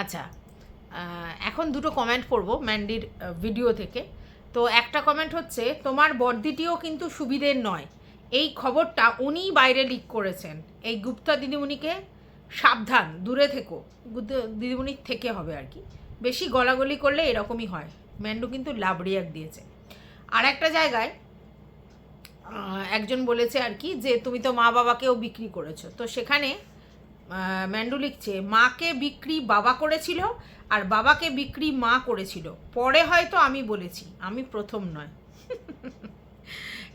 আচ্ছা, এখন দুটো কমেন্ট পড়বো ম্যান্ডির ভিডিও থেকে। তো একটা কমেন্ট হচ্ছে, তোমার বর্দিটিও কিন্তু সুবিধের নয়, এই খবরটা উনিই বাইরে লিক করেছেন, এই গুপ্তা দিদিমণিকে সাবধান, দূরে থেকো। দিদিমণির থেকে হবে আর কি, বেশি গলাগলি করলে এরকমই হয়। ম্যান্ডু কিন্তু লাভ রিয়াক্ট দিয়েছে। আর একটা জায়গায় একজন বলেছে আর কি যে তুমি তো মা বাবাকেও বিক্রি করেছো, তো সেখানে ম্যান্ডু লিখছে, মাকে বিক্রি বাবা করেছিল আর বাবাকে বিক্রি মা করেছিল, পরে হয়তো আমি বলেছি, আমি প্রথম নয়।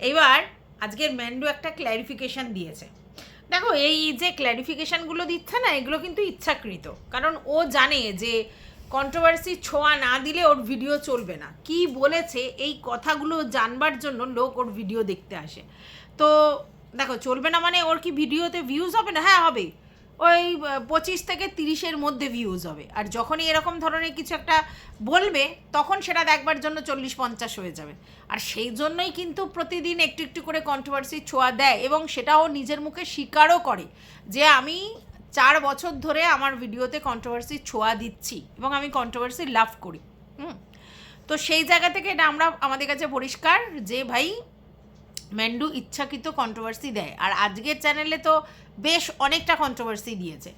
এইবার আজকের ম্যান্ডু একটা ক্ল্যারিফিকেশান দিয়েছে। দেখো, এই যে ক্ল্যারিফিকেশানগুলো দিচ্ছে না, এগুলো কিন্তু ইচ্ছাকৃত, কারণ ও জানে যে কন্ট্রোভার্সি ছোঁয়া না দিলে ওর ভিডিও চলবে না। কি বলেছে এই কথাগুলো জানবার জন্য লোক ওর ভিডিও দেখতে আসে। তো দেখো, চলবে না মানে ওর কি ভিডিওতে ভিউজ হবে না? হ্যাঁ, হবে। ওই 25 থেকে 30-এর মধ্যে ভিউজ হবে। আর যখনই এরকম ধরনের কিছু একটা বলবে, তখন সেটা দেখবার জন্য 40-50 হয়ে যাবে। আর সেই জন্যই কিন্তু প্রতিদিন একটু একটু করে কন্ট্রোভার্সি ছোঁয়া দেয়, এবং সেটাও নিজের মুখে স্বীকারও করে যে আমি 4 বছর ধরে আমার ভিডিওতে কন্ট্রোভার্সি ছোঁয়া দিচ্ছি এবং আমি কন্ট্রোভার্সি লাভ করি। তো সেই জায়গা থেকে এটা আমরা আমাদের কাছে পরিষ্কার যে ভাই, ম্যান্ডু ইচ্ছাকৃত কন্ট্রোভার্সি দেয়। আর আজকের চ্যানেলে তো বেশ অনেকটা কন্ট্রোভার্সি দিয়েছে।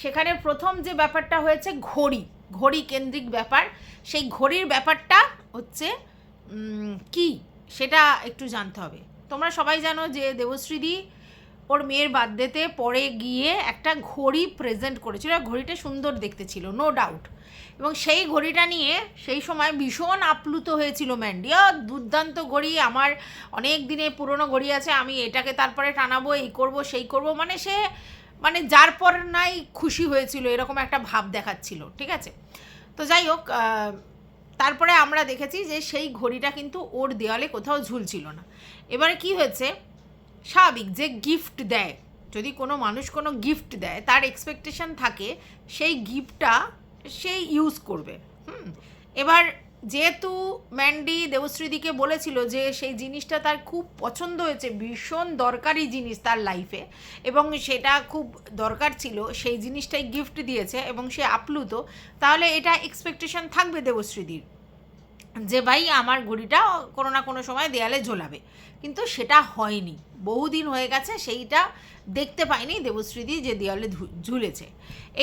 সেখানে প্রথম যে ব্যাপারটা হয়েছে ঘড়ি কেন্দ্রিক ব্যাপার, সেই ঘড়ির ব্যাপারটা হচ্ছে কি সেটা একটু জানতে হবে। তোমরা সবাই জানো যে দেবশ্রীদি ওর মেয়ের বার্থডেতে পরে গিয়ে একটা ঘড়ি প্রেজেন্ট করেছিল, ঘড়িটা সুন্দর দেখতে ছিল, নো ডাউট। এবং সেই ঘড়িটা নিয়ে সেই সময় ভীষণ আপ্লুত হয়েছিল ম্যান্ডি, দুর্দান্ত ঘড়ি, আমার অনেক দিনে পুরনো ঘড়ি আছে, আমি এটাকে তারপরে টানাবো, এই করব সেই করব, মানে সে মানে যার পর নাই খুশি হয়েছিল, এরকম একটা ভাব দেখাচ্ছিল, ঠিক আছে। তো যাই হোক, তারপরে আমরা দেখেছি যে সেই ঘড়িটা কিন্তু ওর দেওয়ালে কোথাও ঝুলছিল না। এবারে কি হয়েছে, স্বাভাবিক যে গিফট দেয়, যদি কোনো মানুষ কোনো গিফট দেয়, তার এক্সপেকটেশন থাকে সেই গিফটটা সেই ইউজ করবে। এবার যেহেতু ম্যান্ডি দেবশ্রীদিকে বলেছিল যে সেই জিনিসটা তার খুব পছন্দ হয়েছে, ভীষণ দরকারি জিনিস তার লাইফে, এবং সেটা খুব দরকার ছিল, সেই জিনিসটাই গিফট দিয়েছে এবং সে আপ্লুত, তাহলে এটা এক্সপেকটেশন থাকবে দেবশ্রীদির যে ভাই আমার ঘড়িটা কোনো না কোনো সময় দেয়ালে ঝোলাবে। কিন্তু সেটা হয়নি, বহুদিন হয়ে গেছে সেইটা দেখতে পাইনি দেবশ্রীদি যে দেয়ালে ঝুলেছে।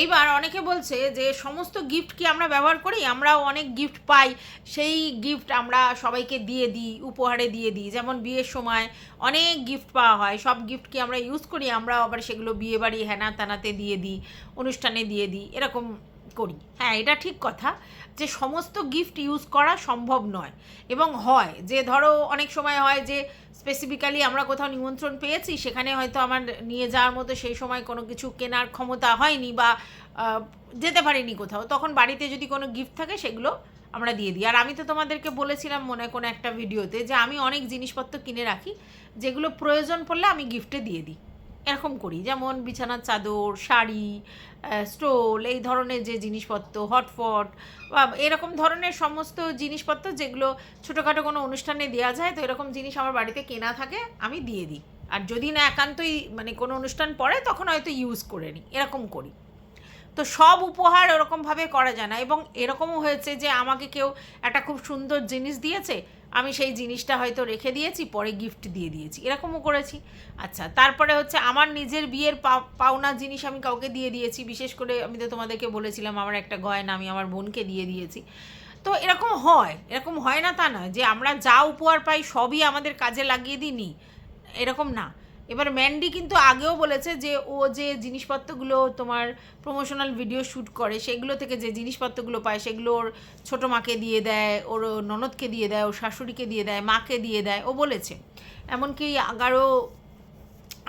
এইবার অনেকে বলছে যে সমস্ত গিফট কি আমরা ব্যবহার করি? আমরাও অনেক গিফট পাই, সেই গিফট আমরা সবাইকে দিয়ে দিই, উপহারে দিয়ে দিই, যেমন বিয়ের সময় অনেক গিফট পাওয়া হয়, সব গিফট কি আমরা ইউজ করি? আমরা আবার সেগুলো বিয়ে বাড়ি হেনা তেনাতে দিয়ে দিই, অনুষ্ঠানে দিয়ে দিই, এরকম করি। হ্যাঁ, এটা ঠিক কথা যে সমস্ত গিফট ইউজ করা সম্ভব নয়, এবং হয় যে ধরো অনেক সময় হয় যে স্পেসিফিক্যালি আমরা কোথাও নিমন্ত্রণ পেয়েছি, সেখানে হয়তো আমার নিয়ে যাওয়ার মতো সেই সময় কোনো কিছু কেনার ক্ষমতা হয়নি বা যেতে পারিনি কোথাও, তখন বাড়িতে যদি কোনো গিফট থাকে সেগুলো আমরা দিয়ে দিই। আর আমি তো তোমাদেরকে বলেছিলাম মনে হয় কোনো একটা ভিডিওতে যে আমি অনেক জিনিসপত্র কিনে রাখি যেগুলো প্রয়োজন পড়লে আমি গিফটে দিয়ে দিই, এরকম করি। যেমন বিছানার চাদর, শাড়ি, স্টোল, এই ধরনের যে জিনিসপত্র, হটপট বা এরকম ধরনের সমস্ত জিনিসপত্র যেগুলো ছোটোখাটো কোনো অনুষ্ঠানে দেওয়া যায়, তো এরকম জিনিস আমার বাড়িতে কেনা থাকে, আমি দিয়ে দিই। আর যদি না একান্তই মানে কোনো অনুষ্ঠান পড়ে, তখন হয়তো ইউজ করে নিই, এরকম করি। তো সব উপহার ওরকমভাবে করা যায় না। এবং এরকমও হয়েছে যে আমাকে কেউ একটা খুব সুন্দর জিনিস দিয়েছে, আমি সেই জিনিসটা হয়তো রেখে দিয়েছি, পরে গিফট দিয়ে দিয়েছি, এরকমও করেছি। আচ্ছা, তারপরে হচ্ছে আমার নিজের বিয়ের পাওনা জিনিস আমি কাউকে দিয়ে দিয়েছি, বিশেষ করে আমি তো তোমাদেরকে বলেছিলাম আমার একটা গয়না আমি আমার বোনকে দিয়ে দিয়েছি। তো এরকম হয়, এরকম হয় না তা নয় যে আমরা যা উপহার পাই সবই আমাদের কাজে লাগিয়ে দিই নি, এরকম না। এবার ম্যান্ডি কিন্তু আগেও বলেছে যে ও যে জিনিসপত্রগুলো তোমার প্রমোশনাল ভিডিও শ্যুট করে, সেগুলো থেকে যে জিনিসপত্রগুলো পায় সেগুলো ওর ছোটো মাকে দিয়ে দেয়, ওর ননদকে দিয়ে দেয়, ওর শাশুড়িকে দিয়ে দেয়, মাকে দিয়ে দেয়, ও বলেছে। এমনকি আগারও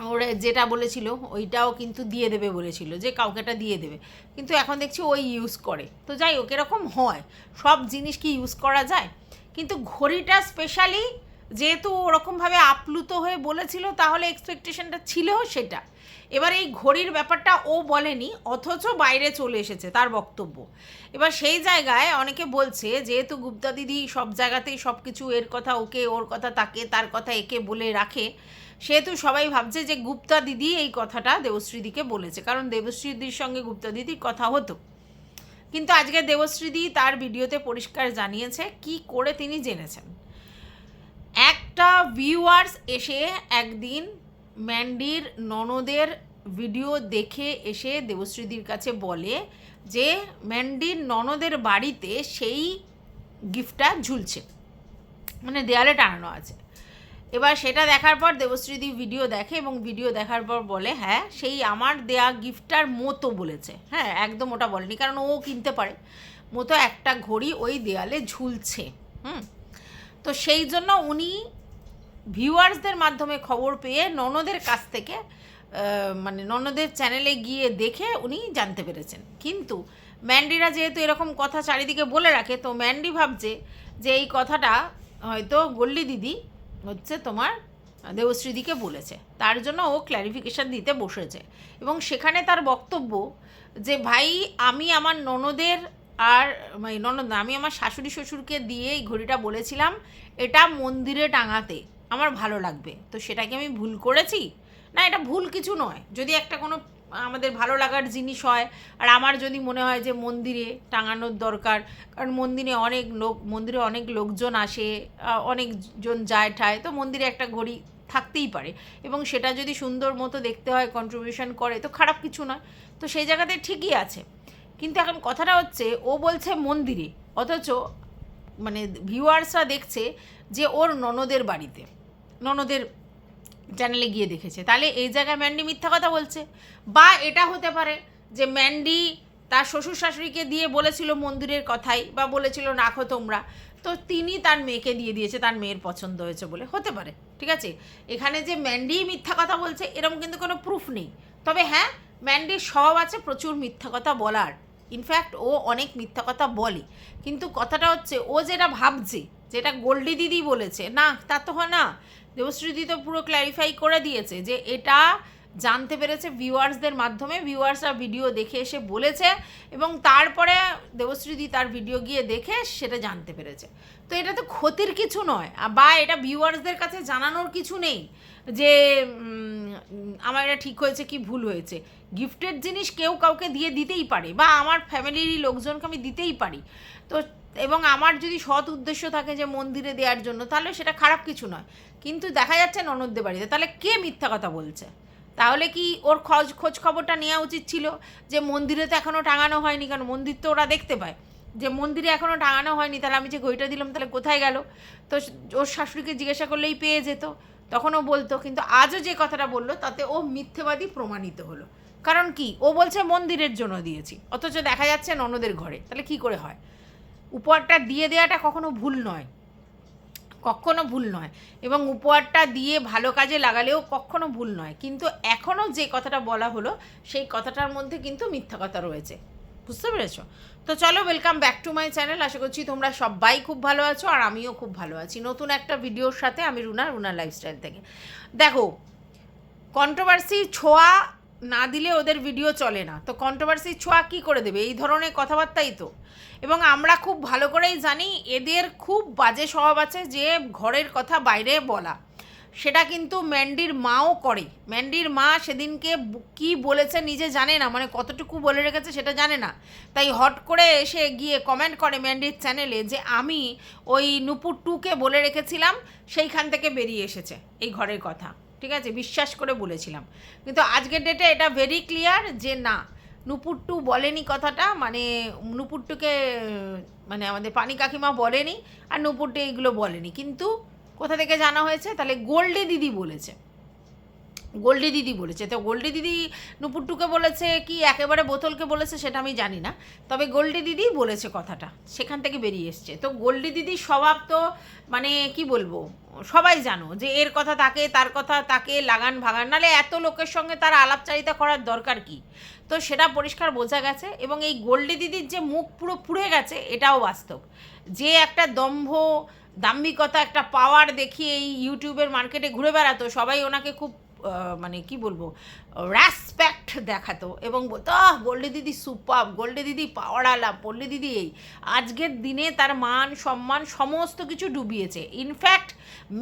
ওর যেটা বলেছিল ওইটাও কিন্তু দিয়ে দেবে বলেছিল, যে কাউকে একটা দিয়ে দেবে, কিন্তু এখন দেখছি ওই ইউজ করে। তো যাই হোক, এরকম হয়, সব জিনিস কি ইউজ করা যায়? কিন্তু ঘড়িটা স্পেশালি যেহেতু ওরকমভাবে আপ্লুত হয়ে বলেছিল, তাহলে এক্সপেকটেশনটা ছিল সেটা। এবার এই ঘড়ির ব্যাপারটা ও বলেনি, অথচ বাইরে চলে এসেছে তার বক্তব্য। এবার সেই জায়গায় অনেকে বলছে যেহেতু গুপ্তা দিদি সব জায়গাতেই সব কিছু এর কথা ওকে, ওর কথা তাকে, তার কথা একে বলে রাখে, সেহেতু সবাই ভাবছে যে গুপ্তা দিদি এই কথাটা দেবশ্রীদিকে বলেছে, কারণ দেবশ্রীদির সঙ্গে গুপ্তা দিদির কথা হতো। কিন্তু আজকে দেবশ্রীদি তার ভিডিওতে পরিষ্কার জানিয়েছে কি করে তিনি জেনেছেন। একটা ভিউয়ার্স এসে একদিন ম্যান্ডির ননদের ভিডিও দেখে এসে দেবশ্রীদির কাছে বলে যে ম্যান্ডির ননদের বাড়িতে সেই গিফটটা ঝুলছে, মানে দেয়ালে টানানো আছে। এবার সেটা দেখার পর দেবশ্রীদি ভিডিও দেখে এবং ভিডিও দেখার পর বলে হ্যাঁ সেই আমার দেয়া গিফটটার মতো বলেছে, হ্যাঁ একদম ওটা বলেনি, কারণ ও কিনতে পারে, মতো একটা ঘড়ি ওই দেয়ালে ঝুলছে। তো সেই জন্য উনি ভিউয়ার্সদের মাধ্যমে খবর পেয়ে ননদের কাছ থেকে মানে ননদের চ্যানেলে গিয়ে দেখে উনি জানতে পেরেছেন। কিন্তু ম্যান্ডিরা যেহেতু এরকম কথা চারিদিকে বলে রাখে, তো ম্যান্ডি ভাবছে যে এই কথাটা হয়তো গোল্ডি দিদি হচ্ছে তোমার দেবশ্রীদিকে বলেছে, তার জন্য ও ক্ল্যারিফিকেশান দিতে বসেছে। এবং সেখানে তার বক্তব্য যে ভাই আমি আমার ননদের আর মানে ননদ না, আমি আমার শাশুড়ি শ্বশুরকে দিয়ে এই ঘড়িটা বলেছিলাম এটা মন্দিরে টাঙাতে আমার ভালো লাগবে, তো সেটা কি আমি ভুল করেছি? না, এটা ভুল কিছু নয়। যদি একটা কোনো আমাদের ভালো লাগার জিনিস হয় আর আমার যদি মনে হয় যে মন্দিরে টাঙানোর দরকার, কারণ মন্দিরে অনেক লোকজন আসে, অনেকজন যায় ঠায়, তো মন্দিরে একটা ঘড়ি থাকতেই পারে এবং সেটা যদি সুন্দর মতো দেখতে হয়, কন্ট্রিবিউশন করে, তো খারাপ কিছু নয়, তো সেই জায়গাতে ঠিকই আছে। কিন্তু এখন কথাটা হচ্ছে ও বলছে মন্দিরে, অথচ মানে ভিউয়ার্সরা দেখছে যে ওর ননদের বাড়িতে, ননদের চ্যানেলে গিয়ে দেখেছে। তাহলে এই জায়গায় ম্যান্ডি মিথ্যা কথা বলছে। বা এটা হতে পারে যে ম্যান্ডি তার শ্বশুর শাশুড়িকে দিয়ে বলেছিল মন্দিরের কথাই, বা বলেছিল রাখো তোমরা, তো তিনি তার মেয়েকে দিয়ে দিয়েছে, তার মেয়ের পছন্দ হয়েছে বলে, হতে পারে। ঠিক আছে, এখানে যে ম্যান্ডি মিথ্যা কথা বলছে এরকম কিন্তু কোনো প্রুফ নেই। তবে হ্যাঁ, ম্যান্ডির স্বভাব আছে প্রচুর মিথ্যা কথা বলার, ইনফ্যাক্ট ও অনেক মিথ্যা কথা বলে। কিন্তু কথাটা হচ্ছে ও যেটা ভাবছে, যেটা গোল্ডি দিদি বলেছে, না তা তো হয় না। দেবশ্রীদি তো পুরো ক্ল্যারিফাই করে দিয়েছে যে এটা জানতে পেরেছে ভিউয়ার্সদের মাধ্যমে, ভিউয়ার্সরা ভিডিও দেখে এসে বলেছে এবং তারপরে দেবশ্রীদি তার ভিডিও গিয়ে দেখে সেটা জানতে পেরেছে। তো এটা তো ক্ষতির কিছু নয়, বা এটা ভিউয়ার্সদের কাছে জানানোর কিছু নেই যে আমার এটা ঠিক হয়েছে কি ভুল হয়েছে। গিফটের জিনিস কেউ কাউকে দিয়ে দিতেই পারে, বা আমার ফ্যামিলিরই লোকজনকে আমি দিতেই পারি। তো এবং আমার যদি সৎ উদ্দেশ্য থাকে যে মন্দিরে দেওয়ার জন্য, তাহলে সেটা খারাপ কিছু নয়। কিন্তু দেখা যাচ্ছে ননদদের বাড়িতে, তাহলে কে মিথ্যা কথা বলছে? তাহলে কি ওর খোঁজ খবরটা নেওয়া উচিত ছিল যে মন্দিরে তো এখনও টাঙানো হয়নি, কারণ মন্দির তো ওরা দেখতে পায়, যে মন্দিরে এখনও টাঙানো হয়নি, তাহলে আমি যে ঘড়িটা দিলাম তাহলে কোথায় গেল? তো ওর শাশুড়িকে জিজ্ঞাসা করলেই পেয়ে যেত, তখন ও বলতো। কিন্তু আজও যে কথাটা বললো তাতে ও মিথ্যেবাদী প্রমাণিত হলো। কারণ কি, ও বলছে মন্দিরের জন্য দিয়েছি, অথচ দেখা যাচ্ছে ননদের ঘরে, তাহলে কি করে হয়? উপহারটা দিয়ে দেওয়াটা কখনো ভুল নয়, কখনো ভুল নয়, এবং উপহারটা দিয়ে ভালো কাজে লাগালেও কখনো ভুল নয়। কিন্তু এখনও যে কথাটা বলা হলো সেই কথাটার মধ্যে কিন্তু মিথ্যা কথা রয়েছে, বুঝতে পেরেছো? তো চলো, welcome back to my channel. আশা করছি তোমরা সবাই খুব ভালো আছো আর আমিও খুব ভালো আছি। নতুন একটা ভিডিওর সাথে আমি রুনা লাইফস্টাইল থেকে। দেখো, কন্ট্রোভার্সি ছোঁয়া না দিলে ওদের ভিডিও চলে না, তো কন্ট্রোভার্সি ছোঁয়া কী করে দেবে? এই ধরনের কথাবার্তাই তো। এবং আমরা খুব ভালো করেই জানি এদের খুব বাজে স্বভাব আছে যে ঘরের কথা বাইরে বলা। সেটা কিন্তু ম্যান্ডির মাও করে। ম্যান্ডির মা সেদিনকে কি বলেছে নিজে জানে না, মানে কতটুকু বলে রেখেছে সেটা জানে না, তাই হট করে এসে গিয়ে কমেন্ট করে ম্যান্ডির চ্যানেলে যে আমি ওই নূপুর 2কে বলে রেখেছিলাম, সেইখান থেকে বেরিয়ে এসেছে এই ঘরের কথা। ঠিক আছে, বিশ্বাস করে বলেছিলাম। কিন্তু আজকের ডেটে এটা ভেরি ক্লিয়ার যে না, নূপুর 2 বলেনি কথাটা, মানে নূপুর 2কে মানে আমাদের পানি কাকিমা বলেনি, আর নূপুর 2 এইগুলো বলেনি। কিন্তু কোথা থেকে জানা হয়েছে? তাহলে গোল্ডি দিদি বলেছে, গোল্ডি দিদি বলেছে। তো গোল্ডি দিদি নূপুর 2কে বলেছে কি একেবারে বোতলকে বলেছে সেটা আমি জানি না, তবে গোল্ডি দিদি বলেছে কথাটা, সেখান থেকে বেরিয়ে এসছে। তো গোল্ডি দিদির স্বভাব তো মানে কি বলবো, সবাই জানো যে এর কথা তাকে, তার কথা তাকে, লাগান ভাগান, নাহলে এত লোকের সঙ্গে তার আলাপচারিতা করার দরকার কি? তো সেটা পরিষ্কার বোঝা গেছে। এবং এই গোল্ডি দিদির যে মুখ পুরো পুড়ে গেছে এটাও বাস্তব। যে একটা দাম্ভিকতা, একটা পাওয়ার দেখিয়ে এই ইউটিউবের মার্কেটে ঘুরে বেড়াতো, সবাই ওনাকে খুব মানে কি বলবো, রেসপেক্ট দেখাতো এবং বলতো গোল্ডি দিদি সুপার, গোল্ডি দিদি পাওয়ার আলা, গোল্ডি দিদি এই। আজকের দিনে তার মান সম্মান সমস্ত কিছু ডুবিয়েছে। ইনফ্যাক্ট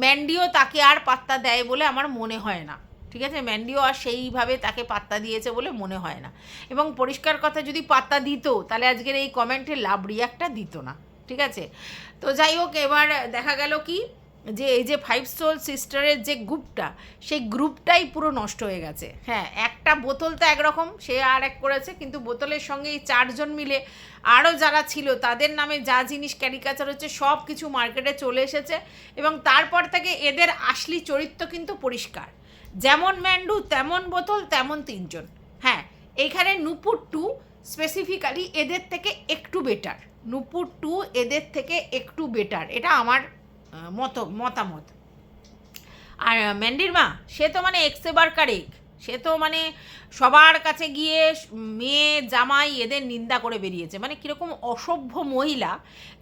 ম্যান্ডিও তাকে আর পাত্তা দেয় বলে আমার মনে হয় না। ঠিক আছে, ম্যান্ডিও আর সেইভাবে তাকে পাত্তা দিয়েছে বলে মনে হয় না। এবং পরিষ্কার কথা, যদি পাত্তা দিত তাহলে আজকের এই কমেন্টে লাভ রিয়াক্টটা দিত না। ঠিক আছে, তো যাই হোক, এবার দেখা গেল কি যে এই যে 5 সোল সিস্টারের যে গ্রুপটা, সেই গ্রুপটাই পুরো নষ্ট হয়ে গেছে। হ্যাঁ, একটা বোতল তো একরকম, সে আর এক করেছে, কিন্তু বোতলের সঙ্গে এই 4 জন মিলে আরও যারা ছিল তাদের নামে যা জিনিস ক্যারিকাচার হচ্ছে সব কিছু মার্কেটে চলে এসেছে। এবং তারপর থেকে এদের আসলি চরিত্র কিন্তু পরিষ্কার, যেমন ম্যান্ডু তেমন বোতল তেমন 3 জন। হ্যাঁ, এইখানে নূপুর 2 স্পেসিফিক্যালি এদের থেকে একটু বেটার, নূপুর 2 এদের থেকে একটু বেটার, এটা আমার মতামত। আর ম্যান্ডির মা, সে তো মানে এক্সেবার কারেক, সে তো মানে সবার কাছে গিয়ে মেয়ে জামাই এদের নিন্দা করে বেরিয়েছে। মানে কীরকম অসভ্য মহিলা,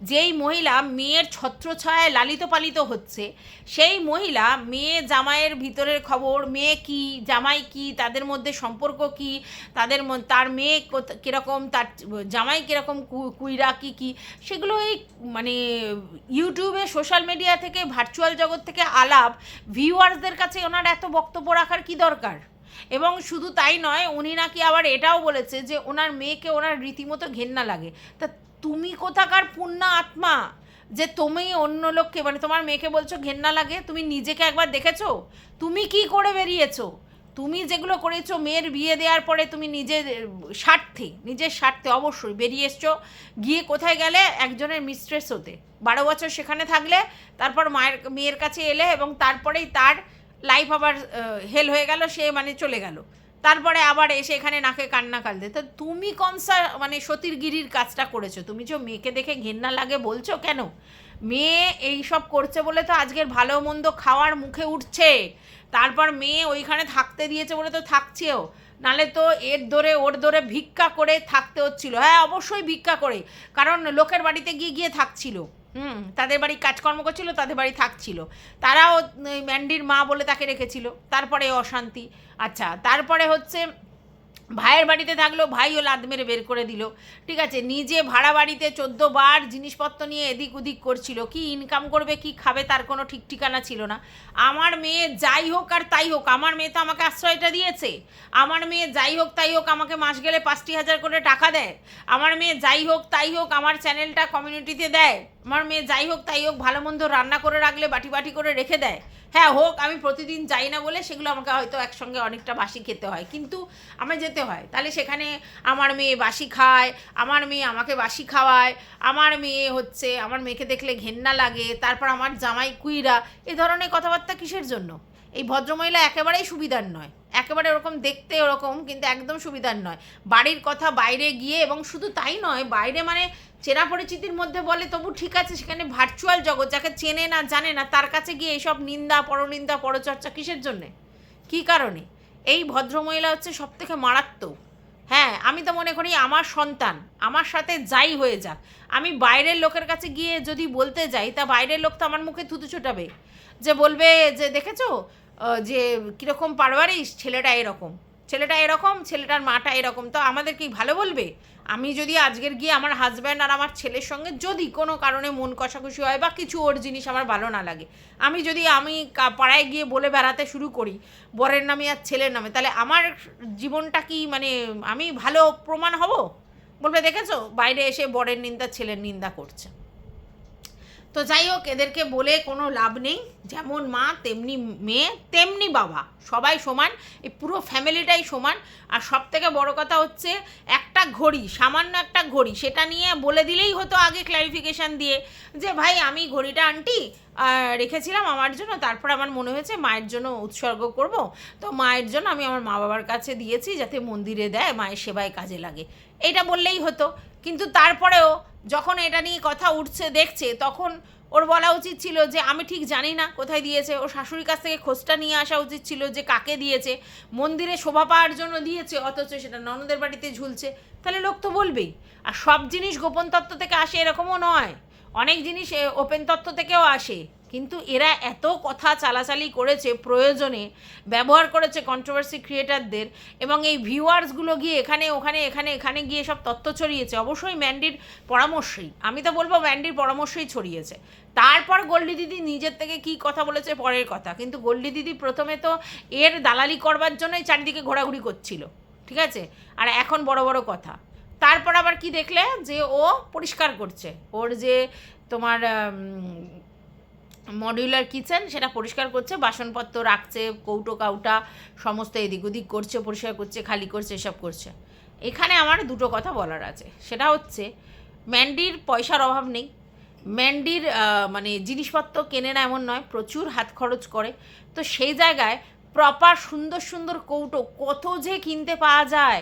যেই মহিলা মেয়ের ছত্রছায়ায় লালিত পালিত হচ্ছে, সেই মহিলা মেয়ে জামাইয়ের ভিতরের খবর, মেয়ে কি জামাই কি, তাদের মধ্যে সম্পর্ক কি, তার মেয়ে কীরকম, তার জামাই কীরকম কুইরা কি সেগুলো এই মানে ইউটিউবে সোশ্যাল মিডিয়া থেকে ভার্চুয়াল জগৎ থেকে আলাপ ভিউয়ার্সদের কাছে ওনার এত বক্তব্য রাখার কি দরকার। এবং শুধু তাই নয়, উনি নাকি আবার এটাও বলেছে যে ওনার মেয়েকে ওনার রীতিমতো ঘেন্না লাগে। তা তুমি কোথাকার পুণ্য আত্মা যে তুমি অন্য লোককে, মানে তোমার মেয়েকে বলছো ঘেন্না লাগে? তুমি নিজেকে একবার দেখেছো? তুমি কি করে বেরিয়েছো? তুমি যেগুলো করেছো মেয়ের বিয়ে দেওয়ার পরে, তুমি নিজের স্বার্থে অবশ্যই বেরিয়ে এসছো। গিয়ে কোথায় গেলে? একজনের মিস্ট্রেস হতে। 12 বছর সেখানে থাকলে, তারপর মেয়ের কাছে এলে, এবং তারপরেই তার লাইফ আবার হেল হয়ে গেল, সে মানে চলে গেল। তারপরে আবার এসে এখানে নাকে কান্না কাঁদতে। তো তুমি কনসা মানে সতীর গিরির কাজটা করেছো? তুমি যে মেয়েকে দেখে ঘেন্না লাগে বলছো কেন? মেয়ে এই সব করছে বলে তো আজকের ভালো মন্দ খাওয়ার মুখে উঠছে। তারপর মেয়ে ওইখানে থাকতে দিয়েছে বলে তো থাকছেও, নালে তো ওর দরে ভিক্ষা করে থাকতে হচ্ছিল। হ্যাঁ, অবশ্যই ভিক্ষা করে, কারণ লোকের বাড়িতে গিয়ে থাকছিল। তাদের বাড়ি কাজকর্ম করছিল, তাদের বাড়ি থাকছিল, তারাও ম্যান্ডির মা বলে তাকে রেখেছিল। তারপরে অশান্তি। আচ্ছা, তারপরে হচ্ছে ভাইয়ের বাড়িতে থাকলো, ভাইও লাদ মেরে বের করে দিল। ঠিক আছে, নিজে ভাড়া বাড়িতে 14 বার জিনিসপত্র নিয়ে এদিক ওদিক করছিল। কি ইনকাম করবে, কি খাবে, তার কোনো ঠিক ঠিকানা ছিল না। আমার মেয়ে যাই হোক আর তাই হোক, আমার মেয়ে তো আমাকে আশ্রয়টা দিয়েছে। আমার মেয়ে যাই হোক তাই হোক আমাকে মাস গেলে 5,000 করে টাকা দেয়। আমার মেয়ে যাই হোক তাই হোক আমার চ্যানেলটা কমিউনিটিতে দেয়। আমার মেয়ে যাই হোক তাই হোক ভালো মন্দ রান্না করে রাখলে বাটি বাটি করে রেখে দেয়। হ্যাঁ হোক, আমি প্রতিদিন যাই না বলে সেগুলো আমাকে হয়তো একসঙ্গে অনেকটা বাসি খেতে হয়, কিন্তু আমার যেতে হয়। তাহলে সেখানে আমার মেয়ে বাসি খায়, আমার মেয়ে আমাকে বাসি খাওয়ায়, আমার মেয়ে হচ্ছে আমার মেয়েকে দেখলে ঘেন্না লাগে, তারপর আমার জামাই কুইরা, এ ধরনের কথাবার্তা কিসের জন্য? এই ভদ্রমহিলা একেবারেই সুবিধার নয়, একেবারে ওরকম দেখতে ওরকম, কিন্তু একদম সুবিধার নয়। বাড়ির কথা বাইরে গিয়ে, এবং শুধু তাই নয়, বাইরে মানে চেনা পরিচিতির মধ্যে বলে তবু ঠিক আছে, সেখানে ভার্চুয়াল জগৎ, যাকে চেনে না জানে না, তার কাছে গিয়ে এইসব নিন্দা পরনিন্দা পরচর্চা কিসের জন্যে, কী কারণে? এই ভদ্রমহিলা হচ্ছে সব থেকে মারাত্মক। হ্যাঁ, আমি তো মনে করি আমার সন্তান আমার সাথে যাই হয়ে যাক, আমি বাইরের লোকের কাছে গিয়ে যদি বলতে যাই, তা বাইরের লোক তো আমার মুখে থুতু ছোটাবে, যে বলবে যে দেখেছো যে কীরকম পারবারিস, ছেলেটা এরকম, ছেলেটার মাটা এরকম। তো আমাদের কি ভালো বলবে? আমি যদি আজকের গিয়ে আমার হাজব্যান্ড আর আমার ছেলের সঙ্গে যদি কোনো কারণে মন কষাকষি হয় বা কিছু ওর জিনিস আমার ভালো না লাগে, আমি পাড়ায় গিয়ে বলে বেড়াতে শুরু করি বরের নামে আর ছেলের নামে, তাহলে আমার জীবনটা কি মানে আমি ভালো প্রমাণ হব? বলবে দেখেছো বাইরে এসে বরের নিন্দা ছেলের নিন্দা করছে। তো যাই হোক, এদেরকে বলে কোনো লাভ নেই। যেমন মা তেমনি মেয়ে তেমনি বাবা, সবাই সমান, এই পুরো ফ্যামিলিটাই সমান। আর সব থেকে বড়ো কথা হচ্ছে একটা ঘড়ি, সামান্য একটা ঘড়ি, সেটা নিয়ে বলে দিলেই হতো আগে ক্ল্যারিফিকেশান দিয়ে, যে ভাই আমি ঘড়িটা আন্টি রেখেছিলাম আমার জন্য, তারপর আমার মনে হয়েছে মায়ের জন্য উৎসর্গ করব, তো মায়ের জন্য আমি আমার মা বাবার কাছে দিয়েছি যাতে মন্দিরে দেয়, মায়ের সেবায় কাজে লাগে, এইটা বললেই হতো। কিন্তু তারপরেও যখন এটা নিয়ে কথা উঠছে দেখছে, তখন ওর বলা উচিত ছিল যে আমি ঠিক জানি না কোথায় দিয়েছে, ওর শাশুড়ির কাছ থেকে খোঁজটা নিয়ে আসা উচিত ছিল যে কাকে দিয়েছে, মন্দিরে শোভা পাওয়ার জন্য দিয়েছে, অথচ সেটা ননদের বাড়িতে ঝুলছে, তাহলে লোক তো বলবেই। আর সব জিনিস গোপন তত্ত্ব থেকে আসে এরকমও নয়, অনেক জিনিস ওপেন তত্ত্ব থেকেও আসে। কিন্তু এরা এত কথা চালাচালি করেছে, প্রয়োজনে ব্যবহার করেছে কন্ট্রোভার্সি ক্রিয়েটারদের, এবং এই ভিউয়ার্সগুলো গিয়ে এখানে ওখানে এখানে গিয়ে সব তথ্য ছড়িয়েছে, অবশ্যই ম্যান্ডির পরামর্শেই, আমি তো বলবো ম্যান্ডির পরামর্শেই ছড়িয়েছে। তারপর গোল্ডি দিদি নিজের থেকে কি কথা বলেছে পরের কথা, কিন্তু গোল্ডি দিদি প্রথমে তো এর দালালি করবার জন্যই চারিদিকে ঘোরাঘুরি করছিল, ঠিক আছে, আর এখন বড় বড় কথা। তারপর আবার কি দেখলে যে ও পরিষ্কার করছে, ওর যে তোমার মডিউলার কিচেন সেটা পরিষ্কার করছে, বাসনপত্র রাখছে, কৌটো কাউটা সমস্ত এদিক ওদিক করছে, পরিষ্কার করছে, খালি করছে, এসব করছে। এখানে আমার দুটো কথা বলার আছে, সেটা হচ্ছে ম্যান্ডির পয়সার অভাব নেই, ম্যান্ডির মানে জিনিসপত্র কেনে না এমন নয়, প্রচুর হাত খরচ করে। তো সেই জায়গায় প্রপার সুন্দর সুন্দর কৌটো কত যে কিনতে পাওয়া যায়,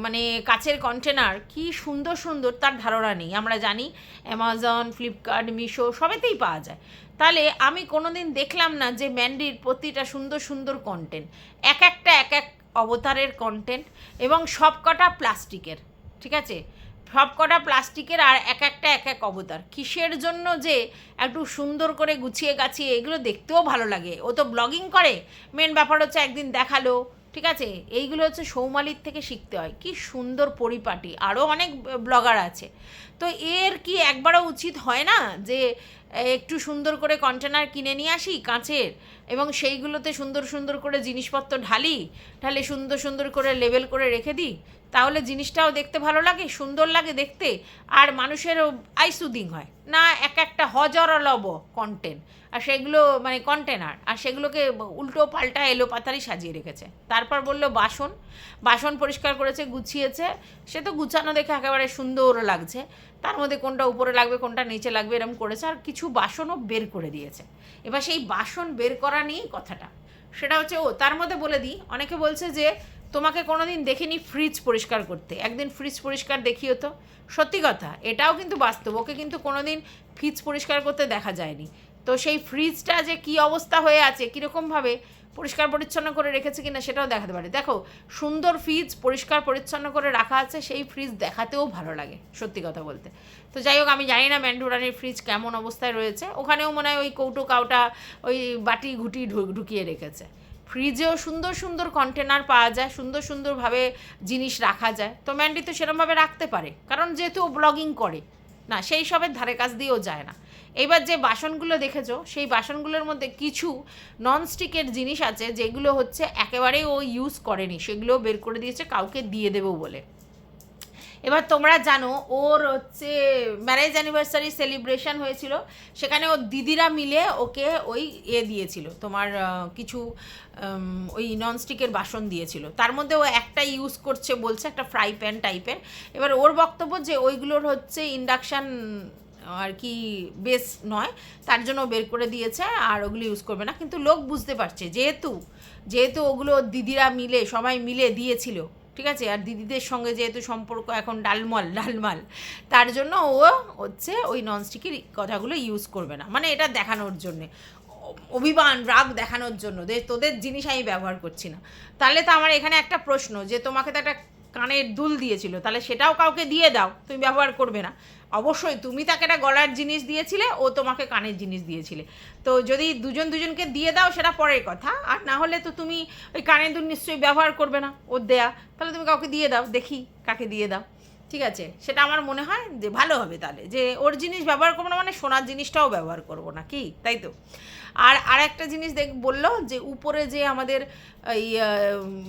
মানে কাচের কন্টেনার কি সুন্দর সুন্দর তার ধারণা নেই। আমরা জানি অ্যামাজন, ফ্লিপকার্ট, মিশো সবেতেই পাওয়া যায়। তাহলে আমি কোনো দিন দেখলাম না যে ম্যান্ডির প্রতিটা সুন্দর সুন্দর কন্টেন্ট, এক এক অবতারের কন্টেন্ট, এবং সব কটা প্লাস্টিকের, ঠিক আছে, সব কটা প্লাস্টিকের, আর এক এক অবতার। কিসের জন্য যে একটু সুন্দর করে গুছিয়ে গাছিয়ে, এগুলো দেখতেও ভালো লাগে। ও তো ব্লগিং করে, মেন ব্যাপার হচ্ছে একদিন দেখালো, ঠিক আছে, এইগুলো হচ্ছে সৌমালির থেকে শিখতে হয়, কি সুন্দর পরিপাটি। আরও অনেক ব্লগার আছে, তো এর কি একবারও উচিত হয় না যে একটু সুন্দর করে কন্টেনার কিনে নিয়ে আসি কাঁচের, এবং সেইগুলোতে সুন্দর সুন্দর করে জিনিসপত্র ঢালে সুন্দর সুন্দর করে লেবেল করে রেখে দিই, তাহলে জিনিসটাও দেখতে ভালো লাগে, সুন্দর লাগে দেখতে, আর মানুষেরও আই সুদিং হয় না। একটা হজরলব কন্টেন্ট, আর সেগুলো মানে কন্টেনার, আর সেগুলোকে উল্টো পাল্টা এলো পাতারি সাজিয়ে রেখেছে। তারপর বললো বাসন পরিষ্কার করেছে, গুছিয়েছে, সে তো গুছানো দেখে একেবারে সুন্দর লাগছে, তার মধ্যে কোনটা উপরে লাগবে কোনটা নিচে লাগবে এরকম করেছে, আর কিছু বাসনও বের করে দিয়েছে। এবার সেই বাসন বের করা নিয়েই কথাটা, সেটা হচ্ছে তার মধ্যে বলে দিই, অনেকে বলছে যে তোমাকে কোনো দিন দেখিনি ফ্রিজ পরিষ্কার করতে, একদিন ফ্রিজ পরিষ্কার দেখিও তো। সত্যি কথা, এটাও কিন্তু বাস্তব, ওকে কিন্তু কোনো দিন ফ্রিজ পরিষ্কার করতে দেখা যায়নি। তো সেই ফ্রিজটা যে কী অবস্থা হয়ে আছে, কীরকমভাবে পরিষ্কার পরিচ্ছন্ন করে রেখেছে কিনা সেটাও দেখাতে পারে। দেখো, সুন্দর ফ্রিজ পরিষ্কার পরিচ্ছন্ন করে রাখা আছে, সেই ফ্রিজ দেখাতেও ভালো লাগে, সত্যি কথা বলতে। তো যাই হোক, আমি জানি না ম্যান্ডুরানির ফ্রিজ কেমন অবস্থায় রয়েছে, ওখানেও মনে হয় ওই কৌটো কাউটা ওই বাটি ঘুটি ঢুকিয়ে রেখেছে। ফ্রিজেও সুন্দর সুন্দর কন্টেনার পাওয়া যায়, সুন্দর সুন্দরভাবে জিনিস রাখা যায়, তো ম্যান্ডি তো সেরকমভাবে রাখতে পারে, কারণ যেহেতু ও ব্লগিং করে না, সেই সবের ধারে কাছ দিয়েও যায় না। এবার যে বাসনগুলো দেখেছো, সেই বাসনগুলোর মধ্যে কিছু ননস্টিকের জিনিস আছে যেগুলো হচ্ছে একেবারেই ও ইউজ করেনি, সেগুলো বের করে দিয়েছে কাউকে দিয়ে দেবো বলে। এবার তোমরা জানো ওর হচ্ছে ম্যারেজ অ্যানিভার্সারি সেলিব্রেশন হয়েছিল, সেখানে ওর দিদিরা মিলে ওকে ওই দিয়েছিল তোমার কিছু ওই ননস্টিকের বাসন দিয়েছিল, তার মধ্যে ও একটা ইউজ করছে বলছে, একটা ফ্রাই প্যান টাইপের। এবার ওর বক্তব্য যে ওইগুলোর হচ্ছে ইন্ডাকশান আর কি বেস নয়, তার জন্য বের করে দিয়েছে, আর ওগুলো ইউজ করবে না। কিন্তু লোক বুঝতে পারছে যেহেতু ওগুলো দিদিরা মিলে সবাই মিলে দিয়েছিল, ঠিক আছে, আর দিদিদের সঙ্গে যেহেতু সম্পর্ক এখন ডালমাল, তার জন্য ও হচ্ছে ওই ননস্টিকের কথাগুলো ইউজ করবে না, মানে এটা দেখানোর জন্যে, অভিমান রাগ দেখানোর জন্য যে তোদের জিনিস আমি ব্যবহার করছি না। তাহলে তো আমার এখানে একটা প্রশ্ন, যে তোমাকে তো একটা কানের দুল দিয়েছিল, তাহলে সেটাও কাউকে দিয়ে দাও, তুমি ব্যবহার করবে না। অবশ্যই তুমি তাকে একটা গলার জিনিস দিয়েছিলে, ও তোমাকে কানের জিনিস দিয়েছিলে, তো যদি দুজনকে দিয়ে দাও সেটা পরের কথা, আর না হলে তো তুমি ওই কানের দুল নিশ্চয়ই ব্যবহার করবে না ওর দেয়া, তাহলে তুমি কাউকে দিয়ে দাও, দেখি কাকে দিয়ে দাও, ঠিক আছে, সেটা আমার মনে হয় যে ভালো হবে। তাহলে যে ওর জিনিস ব্যবহার করবো না মানে সোনার জিনিসটাও ব্যবহার করবো না, কি তাই তো। আর একটা জিনিস বললো যে উপরে যে আমাদের এই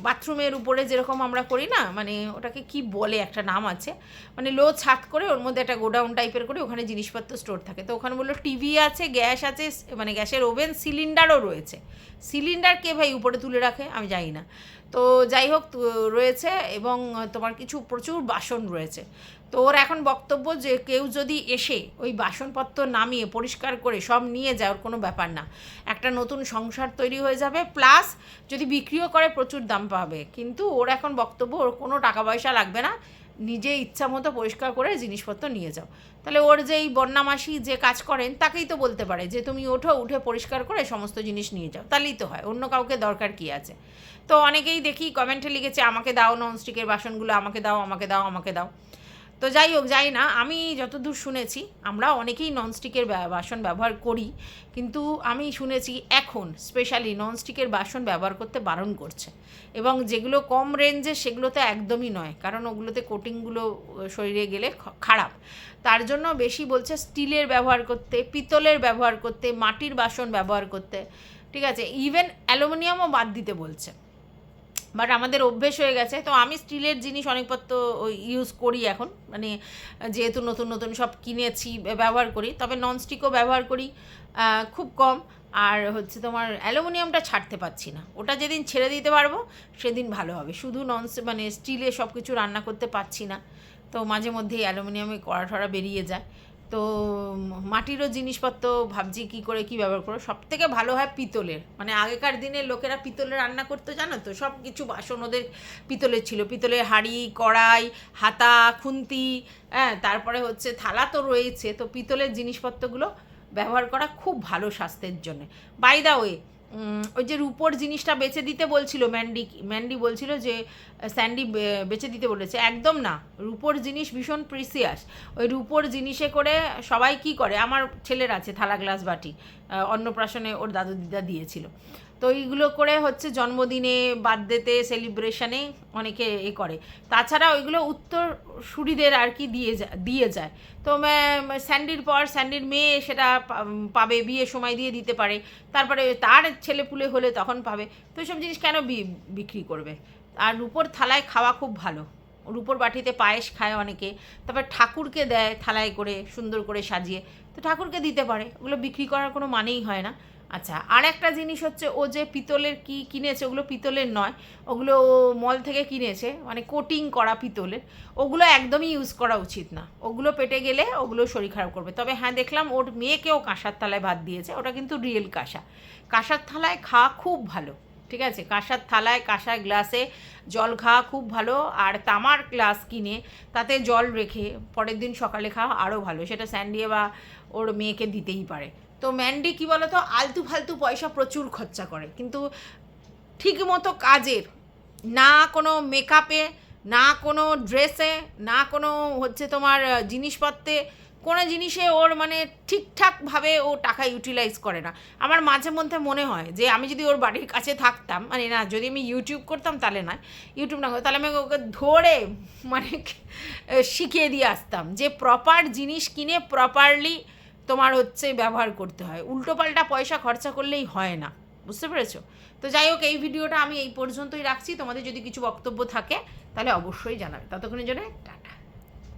বাথরুমের উপরে যেরকম আমরা করি না, মানে ওটাকে কি বলে, একটা নাম আছে, মানে লো ছাদ করে ওর মধ্যে একটা গোডাউন টাইপের করে ওখানে জিনিসপত্র স্টোর থাকে। তো ওখানে বললো টিভি আছে, গ্যাস আছে, মানে গ্যাসের ওভেন, সিলিন্ডারও রয়েছে। সিলিন্ডার কে ভাই উপরে তুলে রাখে আমি জানি না, তো যাই হোক রয়েছে, এবং তোমার কিছু প্রচুর বাসন রয়েছে। তো ওর এখন বক্তব্য যে কেউ যদি এসে ওই বাসনপত্র নামিয়ে পরিষ্কার করে সব নিয়ে যায়, ওর কোনো ব্যাপার না, একটা নতুন সংসার তৈরি হয়ে যাবে, প্লাস যদি বিক্রিও করে প্রচুর দাম পাবে। কিন্তু ওর এখন বক্তব্য ওর কোনো টাকা পয়সা লাগবে না, নিজে ইচ্ছা মতো পরিষ্কার করে জিনিসপত্র নিয়ে যাও। তাহলে ওর যে এই বন্যামাসি যে কাজ করেন তাকেই তো বলতে পারে যে তুমি উঠে পরিষ্কার করে সমস্ত জিনিস নিয়ে যাও, তাহলেই তো হয়, অন্য কাউকে দরকার কি আছে। তো অনেকেই দেখি কমেন্টে লিখেছে আমাকে দাও ননস্টিকের বাসনগুলো, আমাকে দাও। তো যাই হোক, যাই না, আমি যতদূর শুনেছি, আমরা অনেকেই ননস্টিকের বাসন ব্যবহার করি, কিন্তু আমি শুনেছি এখন স্পেশালি ননস্টিকের বাসন ব্যবহার করতে বারণ করছে, এবং যেগুলো কম রেঞ্জের সেগুলোতে একদমই নয়, কারণ ওগুলোতে কোটিংগুলো শরীরে গেলে খারাপ। তার জন্য বেশি বলছে স্টিলের ব্যবহার করতে, পিতলের ব্যবহার করতে, মাটির বাসন ব্যবহার করতে, ঠিক আছে, ইভেন অ্যালুমিনিয়ামও বাদ দিতে বলছে। বাট আমাদের অভ্যেস হয়ে গেছে, তো আমি স্টিলের জিনিস অনেকপত্র ইউজ করি এখন, মানে যেহেতু নতুন নতুন সব কিনেছি ব্যবহার করি, তবে ননস্টিকও ব্যবহার করি খুব কম। আর হচ্ছে তোমার অ্যালুমিনিয়ামটা ছাড়তে পারছি না, ওটা যেদিন ছেড়ে দিতে পারবো সেদিন ভালো হবে। শুধু মানে স্টিলে সব কিছু রান্না করতে পারছি না, তো মাঝে মধ্যেই অ্যালুমিনিয়ামে কড়া ঠড়া বেরিয়ে যায়। তো মাটিরও জিনিসপত্র ভাবছি কী করে কী ব্যবহার করো। সব থেকে ভালো হয় পিতলের, মানে আগেকার দিনে লোকেরা পিতলে রান্না করতো, জানো তো, সব কিছু বাসন ওদের পিতলের ছিল, পিতলের হাঁড়ি, কড়াই, হাতা, খুন্তি, হ্যাঁ, তারপরে হচ্ছে থালা তো রয়েছে। তো পিতলের জিনিসপত্রগুলো ব্যবহার করা খুব ভালো স্বাস্থ্যের জন্য। বাই দা ওয়ে, ওই যে রূপোর জিনিসটা বেচে দিতে বলছিল ম্যান্ডি বলছিল যে স্যান্ডি বেচে দিতে বলেছে, একদম না, রূপোর জিনিস ভীষণ প্রিসিয়াস। ওই রূপোর জিনিসে করে সবাই কি করে, আমার ছেলের আছে থালা গ্লাস বাটি, অন্নপ্রাশনে ওর দাদু দিদা দিয়েছিল, তো এইগুলো করে হচ্ছে জন্মদিনে, বার্থডেতে, সেলিব্রেশনে অনেকে এ করে। তাছাড়া ওইগুলো উত্তরসূরিদের আর কি দিয়ে যায়। তো স্যান্ডির পর স্যান্ডির মেয়ে সেটা পাবে, বিয়ের সময় দিয়ে দিতে পারে, তারপরে তার ছেলেপুলে হলে তখন পাবে। তো এইসব জিনিস কেন বিক্রি করবে? আর রূপোর থালায় খাওয়া খুব ভালো, রূপোর বাটিতে পায়েস খায় অনেকে, তারপর ঠাকুরকে দেয় থালায় করে সুন্দর করে সাজিয়ে, তো ঠাকুরকে দিতে পারে, ওগুলো বিক্রি করার কোনো মানেই হয় না। আচ্ছা, আর একটা জিনিস হচ্ছে, ও যে পিতলের কি কিনেছে, ওগুলো পিতলের নয়, ওগুলো ও মল থেকে কিনেছে, মানে কোটিং করা পিতলের, ওগুলো একদমই ইউজ করা উচিত না, ওগুলো পেটে গেলে ওগুলো শরীর খারাপ করবে। তবে হ্যাঁ, দেখলাম ওর মেয়েকেও কাঁসার থালায় ভাত দিয়েছে, ওটা কিন্তু রিয়েল কাঁসা, কাঁসার থালায় খাওয়া খুব ভালো, ঠিক আছে, কাঁসার থালায় কাঁসার গ্লাসে জল খাওয়া খুব ভালো। আর তামার গ্লাস কিনে তাতে জল রেখে পরের দিন সকালে খাওয়া আরও ভালো, সেটা স্যান্ডি বা ওর মেয়েকে দিতেই পারে। তো ম্যান্ডি কী বলো তো, আলতু ফালতু পয়সা প্রচুর খরচা করে, কিন্তু ঠিক মতো কাজের না, কোনো মেকআপে না, কোনো ড্রেসে না, কোনো হচ্ছে তোমার জিনিসপত্রে, কোনো জিনিসে ওর মানে ঠিকঠাকভাবে ও টাকা ইউটিলাইজ করে না। আমার মাঝে মধ্যে মনে হয় যে আমি যদি ওর বাড়ির কাছে থাকতাম, মানে না, যদি আমি ইউটিউব করতাম তাহলে নয়, ইউটিউব না করে তাহলে আমি ওকে ধরে মানে শিখিয়ে দিয়ে আসতাম যে প্রপার জিনিস কিনে প্রপারলি তোমার হচ্ছে ব্যবহার করতে হয়, উল্টোপাল্টা পয়সা খরচা করলেই হয় না, বুঝতে পেরেছো? তো যাই হোক, এই ভিডিওটা আমি এই পর্যন্তই রাখছি। তোমাদের যদি কিছু বক্তব্য থাকে তাহলে অবশ্যই জানাবে। ততক্ষণের জন্য টাটা।